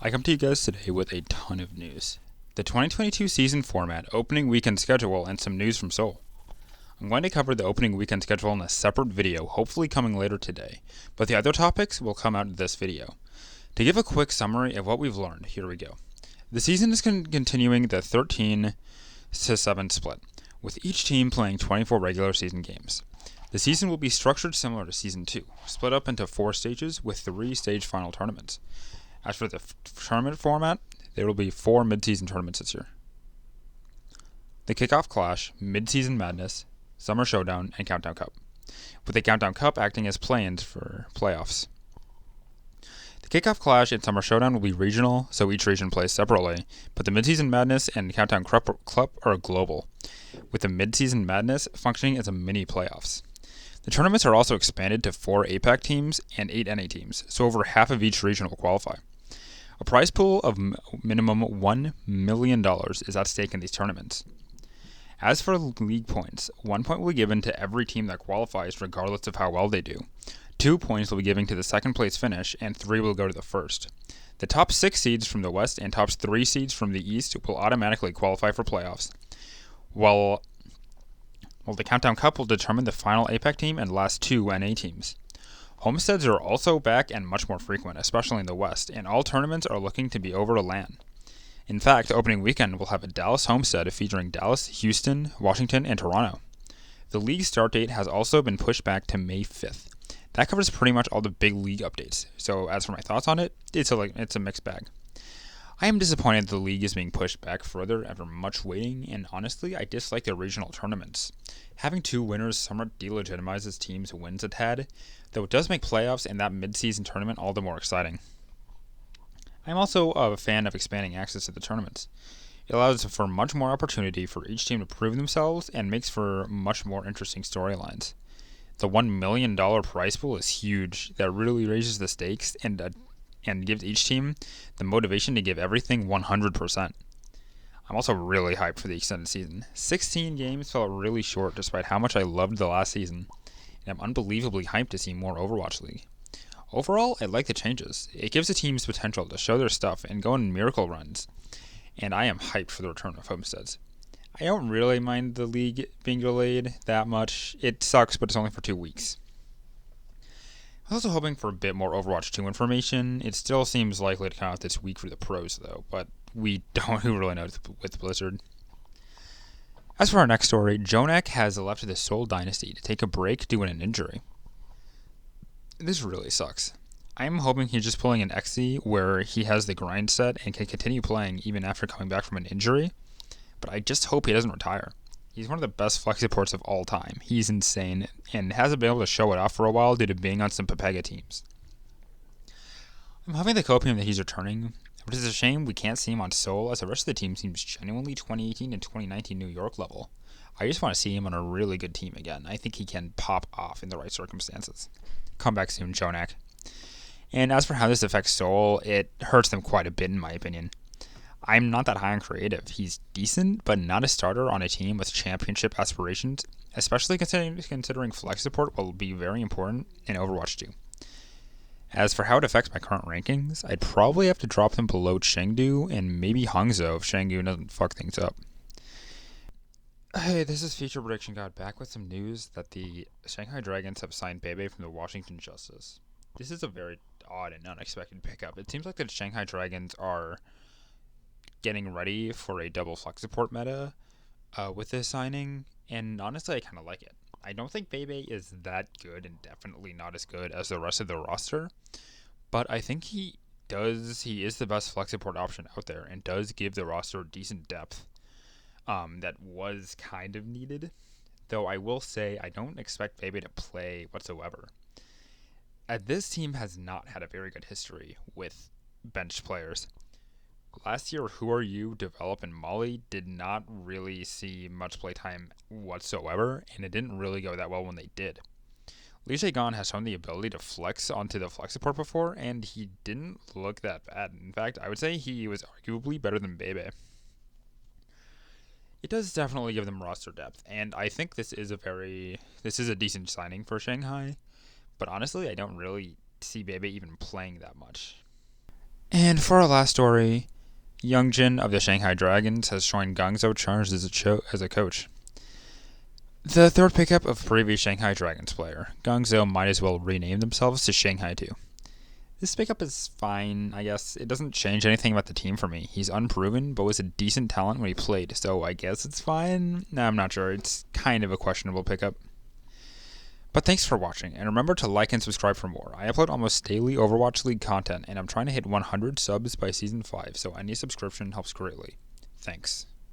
I come to you guys today with a ton of news. The 2022 season format, opening weekend schedule, and some news from Seoul. I'm going to cover the opening weekend schedule in a separate video, hopefully coming later today, but the other topics will come out in this video. To give a quick summary of what we've learned, here we go. The season is continuing the 13-7 split, with each team playing 24 regular season games. The season will be structured similar to Season 2, split up into 4 stages with 3 stage final tournaments. As for the tournament format, there will be 4 mid-season tournaments this year. The Kickoff Clash, Mid-Season Madness, Summer Showdown, and Countdown Cup, with the Countdown Cup acting as play-ins for playoffs. The Kickoff Clash and Summer Showdown will be regional, so each region plays separately, but the Mid-Season Madness and Countdown Cup are global, with the Mid-Season Madness functioning as a mini playoffs. The tournaments are also expanded to 4 APAC teams and 8 NA teams, so over half of each region will qualify. A prize pool of minimum $1 million is at stake in these tournaments. As for league points, 1 point will be given to every team that qualifies regardless of how well they do. 2 points will be given to the second place finish, and 3 will go to the first. The top 6 seeds from the West and top 3 seeds from the East will automatically qualify for playoffs, while the Countdown Cup will determine the final APAC team and last 2 NA teams. Homesteads are also back and much more frequent, especially in the West, and all tournaments are looking to be over to LAN. In fact, opening weekend will have a Dallas Homestead featuring Dallas, Houston, Washington, and Toronto. The league start date has also been pushed back to May 5th. That covers pretty much all the big league updates, so as for my thoughts on it, it's a mixed bag. I am disappointed the league is being pushed back further after much waiting, and honestly, I dislike the regional tournaments. Having 2 winners somewhat delegitimizes teams' wins a tad, though it does make playoffs and that mid-season tournament all the more exciting. I'm also a fan of expanding access to the tournaments. It allows for much more opportunity for each team to prove themselves and makes for much more interesting storylines. The $1 million prize pool is huge. That really raises the stakes and gives each team the motivation to give everything 100%. I'm also really hyped for the extended season. 16 games felt really short despite how much I loved the last season, and I'm unbelievably hyped to see more Overwatch League. Overall, I like the changes. It gives the teams potential to show their stuff and go on miracle runs, and I am hyped for the return of Homesteads. I don't really mind the league being delayed that much. It sucks, but it's only for 2 weeks. I was also hoping for a bit more Overwatch 2 information. It still seems likely to come out this week for the pros, though, but who really knows with Blizzard. As for our next story, JJonak has left the Seoul Dynasty to take a break due to an injury. This really sucks. I'm hoping he's just pulling an XC where he has the grind set and can continue playing even after coming back from an injury, but I just hope he doesn't retire. He's one of the best flex supports of all time. He's insane and hasn't been able to show it off for a while due to being on some Pepega teams. I'm having the copium that he's returning, but it's a shame we can't see him on Seoul as the rest of the team seems genuinely 2018 and 2019 New York level. I just want to see him on a really good team again. I think he can pop off in the right circumstances. Come back soon, JJonak. And as for how this affects Seoul, it hurts them quite a bit in my opinion. I'm not that high on creative. He's decent, but not a starter on a team with championship aspirations, especially considering flex support will be very important in Overwatch 2. As for how it affects my current rankings, I'd probably have to drop him below Chengdu and maybe Hangzhou if Chengdu doesn't fuck things up. Hey, this is Feature Prediction God back with some news that the Shanghai Dragons have signed BEBE from the Washington Justice. This is a very odd and unexpected pickup. It seems like the Shanghai Dragons are getting ready for a double flex support meta with this signing, and honestly I kind of like it. I don't think BEBE is that good and definitely not as good as the rest of the roster, but I think he is the best flex support option out there and does give the roster decent depth that was kind of needed, though I will say I don't expect BEBE to play whatsoever. This team has not had a very good history with bench players. Last year, Who Are You, Develop, and Molly did not really see much playtime whatsoever, and it didn't really go that well when they did. Lee Jae-gon has shown the ability to flex onto the flex support before, and he didn't look that bad. In fact, I would say he was arguably better than BEBE. It does definitely give them roster depth, and I think this is a decent signing for Shanghai, but honestly, I don't really see BEBE even playing that much. And for our last story, Youngjin of the Shanghai Dragons has joined Guangzhou Chargers as a coach. The third pickup of previous Shanghai Dragons player, Guangzhou might as well rename themselves to Shanghai too. This pickup is fine, I guess. It doesn't change anything about the team for me. He's unproven, but was a decent talent when he played, so I guess it's fine. Nah, I'm not sure. It's kind of a questionable pickup. But thanks for watching, and remember to like and subscribe for more. I upload almost daily Overwatch League content, and I'm trying to hit 100 subs by Season 5, so any subscription helps greatly. Thanks.